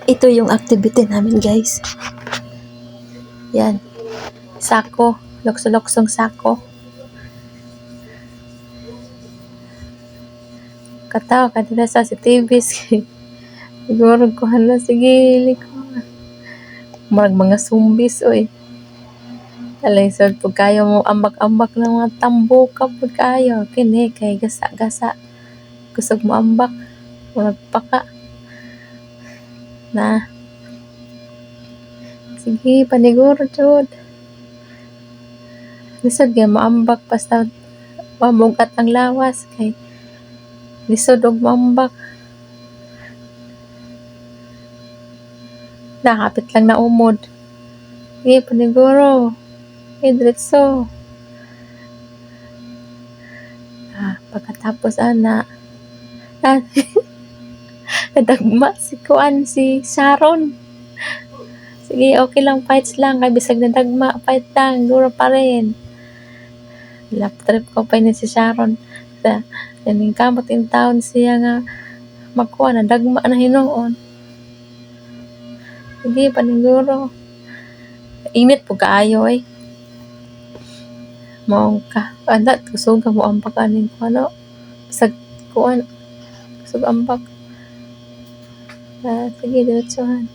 Ito yung activity namin, guys. Yan. Sako. Lokso-loksong sako. Katawa ka nila sa TVs. Siguro ko hala, sige, ko. Mga zombies, oy. Alay, so, pag kayo mo ambak-ambak ng mga tambo ka, pag kayo. Kini, kay gasa-gasa. Kusog mo ambak. Magpaka. Na. Sige, paniguro, chud. Lisod kay maambak basta mamugat ang lawas kay lisod og maambak. Nakapit lang na umod. Sige, paniguro. Diretso. Pagkatapos ana. Nadagma si Kuan, si Sharon. Sige, okay lang, fights lang. Kay bisag nadagma, fight lang. Duro pa rin. Lap trip ko pa ni si Sharon. Sa yaning kamot in town siya nga makuha na dagma na hinuon. Sige, paniguro. Init po kaayo eh. Maong ka. Adat, kusog mo ang pagkanin ko. Ano? Bisag kuan. Kusog ambak. Sige, diretsuhan.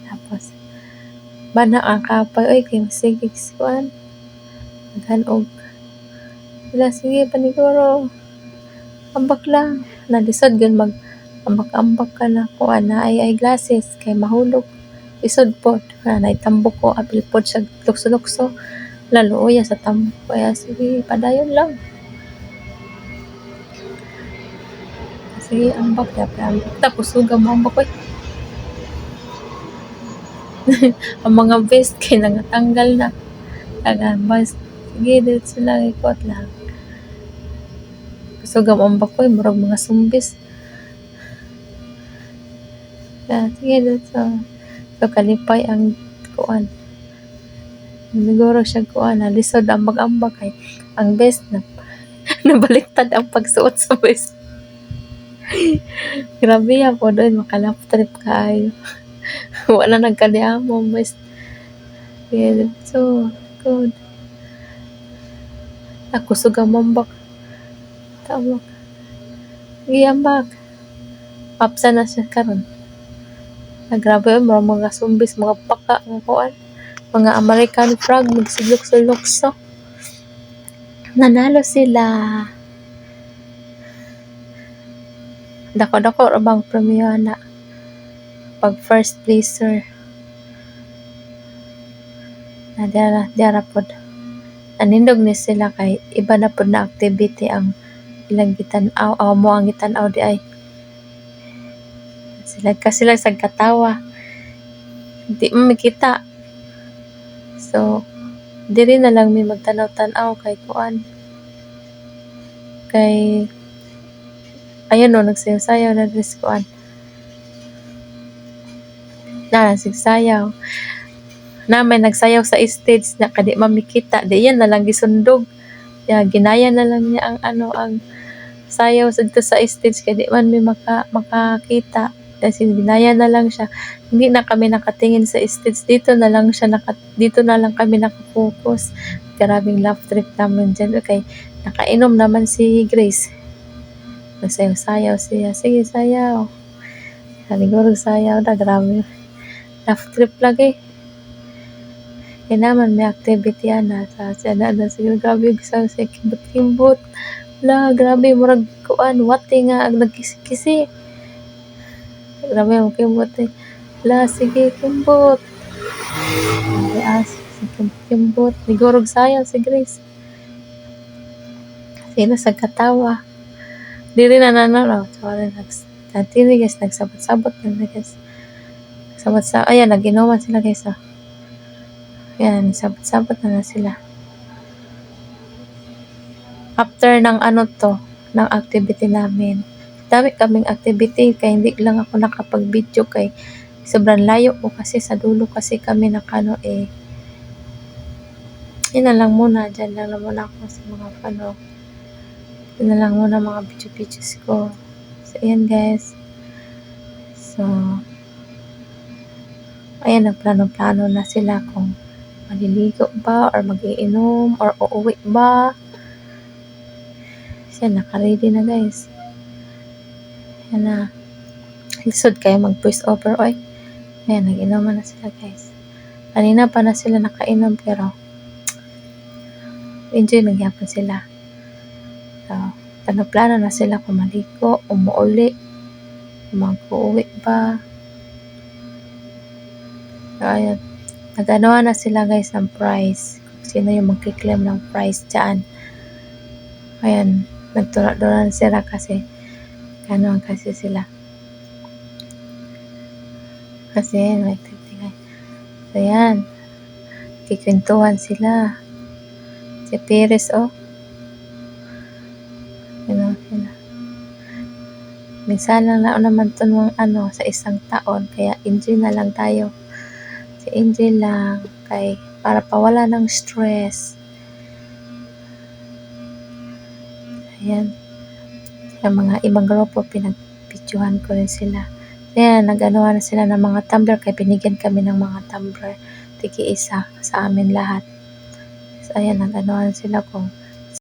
Tapos, bana ang kapay. Oy, kay sige, kuan. Naghanog. Wala, sige, paniguro. Ambak lang. Nadisod gan mag ambak-ambak ka na kuan na ay glasses kay mahulog. Isod po. Naitambok ko. Apil po siya lukso-lukso. Lalo uya sa tambok. Kaya sige, padayon lang. Sige, ambak. Tapos suga mo ambak. Oy. Ang mga vest kay nangatanggal na. Bas. Sige, dito lang ikot lang. Suga mo ambak. Oy, murag mga zumbis. Sige, dito. So, kalipay ang kuan. Siguro siya kuan na lisod ang ambak-ambak kay ang best na nabaliktad ang pagsuot sa vest. Grabe yan po doon, makalap trip kaayo. Wala nagkadiamo best. Yeah, so good. Ako suga mambak. Tawag. Iyambak. Apsa na siya karon. Grabe yun, mga zumbis, mga paka, mga kuan. Mga American frog, magsilok-silokso. Nanalo sila. Dako-dako rabang premyo na. Pag first placer. Diara pod. Nanindog ni sila kay iba na pod na activity ang ilang gitan-aw. Mo ang gitan-aw di ay. Sila sa katawa. Di mo makita. So, diri na lang may magtanaw-tanaw kay kuan. Kay ayun o, nagsayaw-sayaw na dress kuan. Nagsayaw. Na may nagsayaw sa stage na kadi mamikita. Di yan na lang gisundog. Ginaya na lang niya ang sayaw dito sa stage kaya di man may makakita. Kasi ginaya na lang siya. Hindi na kami nakatingin sa stage. Dito na lang kami nakafocus. Grabing laugh trip namin dyan. Okay, nakainom naman si Grace. Nagsayaw-sayaw siya. Sige, sayaw. Siguro sayaw na. Grabe. Laugh trip lagi. Kaya naman may activity na. Siguro grabe sa kimbot-kimbot. Wala, grabe. Murag kuan. Wati nga ang nagkisi-kisi. Grabe ang kimbot eh. Wala, sige, kimbot. Kimbot. Nigurog sayaw si Grace. Sino sa katawa. Di rin nananaw. Sorry, nagtini guys. Nagsabot-sabot na guys. Ayan, nag-inuman sila guys. Ayan, nagsabot-sabot na sila. After ng ng activity namin. Dami kaming activity kaya hindi lang ako nakapag-video kay sobrang layo ko kasi sa dulo kasi kami yun na lang muna, dyan lang muna ako sa mga yun na lang muna mga video-videos ko. So, ayan guys. So, Ayan, nagplano-plano na sila kung maliligo ba or mag-iinom or uuwi ba. Siya, naka-ready na guys. Yan na. Lisod kayo mag-voice over, oy. Ayan, nag-inuman na sila guys. Kanina pa na sila nakainom pero enjoy nagyapon sila. So, plano na sila kung maligo, umuuli, mag-uwi ba. So, ayan. Nag-anoan na sila guys ng prize. Sino yung magkiklaim ng prize dyan. Ayan, nagtula-tula sila kasi gano'n kasi sila. Kasi, may activity. So, ayan. Kikwentuhan sila. Si Perez, oh. Yun. Minsan lang naman ito sa isang taon. Kaya enjoy na lang tayo. Si Angel lang. Para pawala ng stress. Ayan. Yung mga ibang grupo, pinagpictuhan ko rin sila. Ayan, nag-anuhan na sila ng mga tumbler. Kaya binigyan kami ng mga tumbler. Tigi-isa sa amin lahat. So, ayan, nag-anuhan sila kung